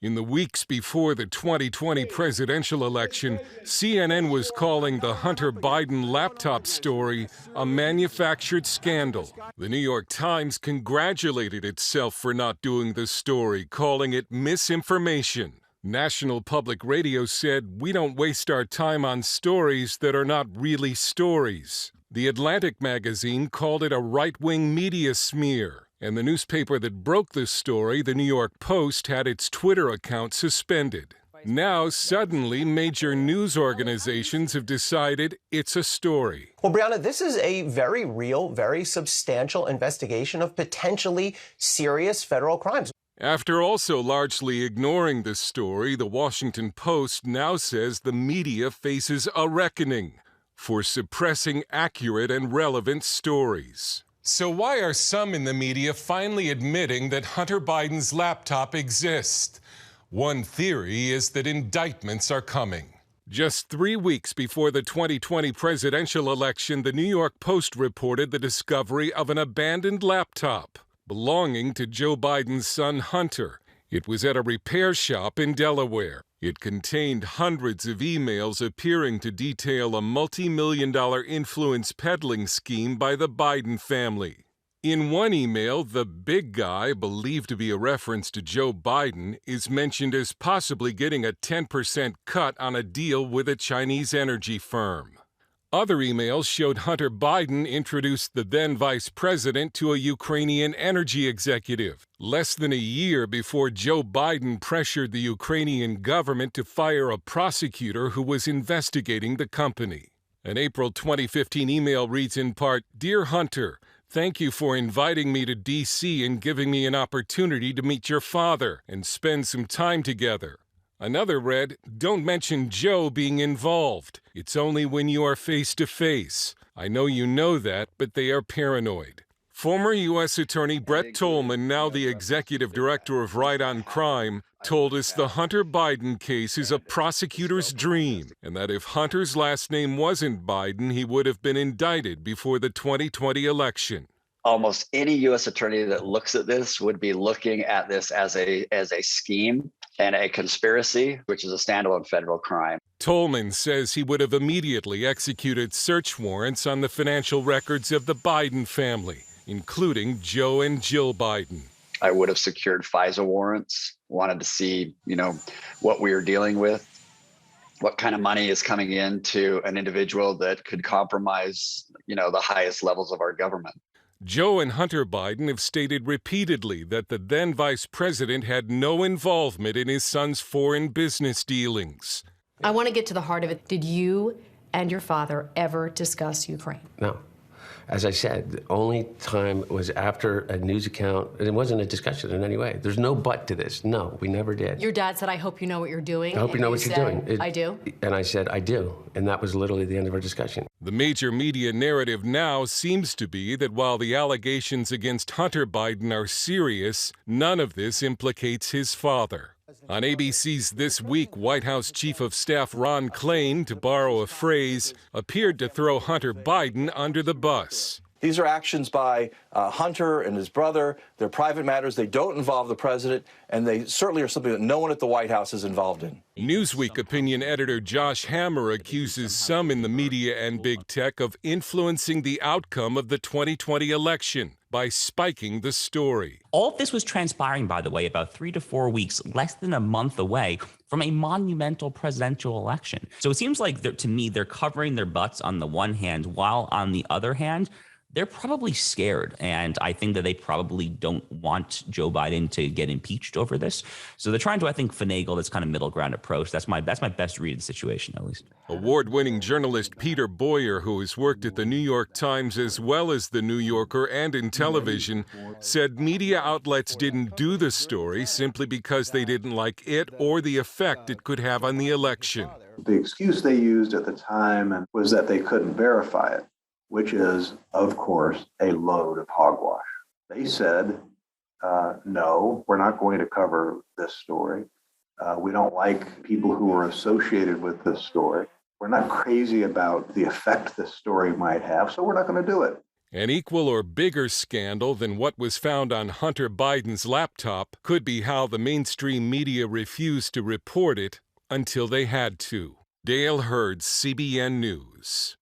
In the weeks before the 2020 presidential election, CNN was calling the Hunter Biden laptop story a manufactured scandal. The New York Times congratulated itself for not doing the story, calling it misinformation. National Public Radio said, "We don't waste our time on stories that are not really stories." The Atlantic magazine called it a right-wing media smear, and the newspaper that broke this story, the New York Post, had its Twitter account suspended. Now, suddenly, major news organizations have decided it's a story. Well, Brianna, this is a very real, very substantial investigation of potentially serious federal crimes. After also largely ignoring this story, the Washington Post now says the media faces a reckoning for suppressing accurate and relevant stories. So why are some in the media finally admitting that Hunter Biden's laptop exists? One theory is that indictments are coming. Just 3 weeks before the 2020 presidential election, the New York Post reported the discovery of an abandoned laptop belonging to Joe Biden's son Hunter. It was at a repair shop in Delaware. It contained hundreds of emails appearing to detail a multi-million-dollar influence peddling scheme by the Biden family. In one email, the big guy, believed to be a reference to Joe Biden, is mentioned as possibly getting a 10% cut on a deal with a Chinese energy firm. Other emails showed Hunter Biden introduced the then vice president to a Ukrainian energy executive, less than a year before Joe Biden pressured the Ukrainian government to fire a prosecutor who was investigating the company. An April 2015 email reads in part, "Dear Hunter, thank you for inviting me to D.C. and giving me an opportunity to meet your father and spend some time together." Another read, "Don't mention Joe being involved. It's only when you are face to face. I know you know that, but they are paranoid." Former U.S. Attorney Brett Tolman, now the executive director of Right on Crime, told us the Hunter Biden case is a prosecutor's dream, and that if Hunter's last name wasn't Biden, he would have been indicted before the 2020 election. Almost any U.S. attorney that looks at this would be looking at this as a scheme and a conspiracy, which is a standalone federal crime. Tolman says he would have immediately executed search warrants on the financial records of the Biden family, including Joe and Jill Biden. I would have secured FISA warrants, wanted to see, what we were dealing with, what kind of money is coming into an individual that could compromise, the highest levels of our government. Joe and Hunter Biden have stated repeatedly that the then vice president had no involvement in his son's foreign business dealings. I want to get to the heart of it. Did you and your father ever discuss Ukraine? No. As I said, the only time was after a news account, and it wasn't a discussion in any way. There's no but to this. No, we never did. Your dad said, "I hope you know what you're doing." I hope you know what you're doing. I do? And I said, I do. And that was literally the end of our discussion. The major media narrative now seems to be that while the allegations against Hunter Biden are serious, none of this implicates his father. On ABC's This Week, White House Chief of Staff Ron Klain, to borrow a phrase, appeared to throw Hunter Biden under the bus. These are actions by Hunter and his brother. They're private matters. They don't involve the president, and they certainly are something that no one at the White House is involved in. Newsweek opinion editor Josh Hammer accuses some in the media and big tech of influencing the outcome of the 2020 election by spiking the story. All of this was transpiring, by the way, about 3 to 4 weeks, less than a month away from a monumental presidential election. So it seems like, to me, they're covering their butts on the one hand, while on the other hand, they're probably scared. And I think that they probably don't want Joe Biden to get impeached over this. So they're trying to, I think, finagle this kind of middle ground approach. That's my best read of the situation, at least. Award-winning journalist Peter Boyer, who has worked at the New York Times as well as the New Yorker and in television, said media outlets didn't do the story simply because they didn't like it or the effect it could have on the election. The excuse they used at the time was that they couldn't verify it, which is, of course, a load of hogwash. They said, no, we're not going to cover this story. We don't like people who are associated with this story. We're not crazy about the effect this story might have, so we're not going to do it. An equal or bigger scandal than what was found on Hunter Biden's laptop could be how the mainstream media refused to report it until they had to. Dale Hurd, CBN News.